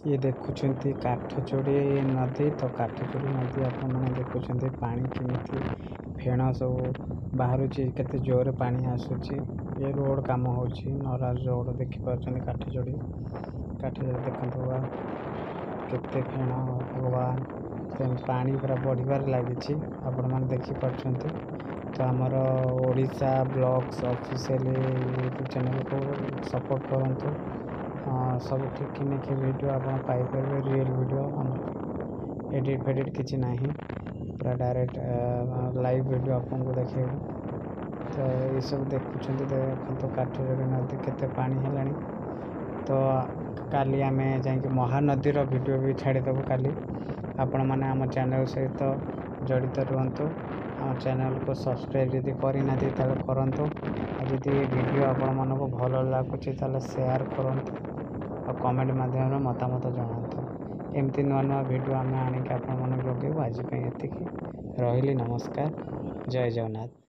ये देखुंत काठचोड़ी नदी तो काठचोड़ी नदी आपने देखुं पानी केमी फेण सब बाहर के जोर पानी आसूची ये रोड काम हो नराज रोड देखिपुर काठचोड़ी देखा केते फेण भगवान पानी पूरा बढ़िबार लगी आपण मैंने देखिपुर। तो आमर Odisha blogs official YouTube channel को सपोर्ट करूँ। सब ठीक निके वीडियो आप पाइपर रियल वीडियो एडिट फेडिट किसी ना पूरा डायरेक्ट लाइव वीडियो आपको देखे। तो ये सब देखुं देखो काठचोड़ी नदी केते पानी है। तो काली आम जा महानदीर वीडियो भी छाड़देबू काली आपण मैंने आम चैनल सहित जड़ित रुहतु। आम चैनल को सब्सक्राइब जदि करना करूँ। जदि वीडियो आपण मन को भल लगुच शेयर करूँ और कमेंट माध्यम मतामत जनातु। एमती नुआ नुआ वीडियो आम आणिक आपण मन लगे। आज एति रही नमस्कार। जय जगन्नाथ।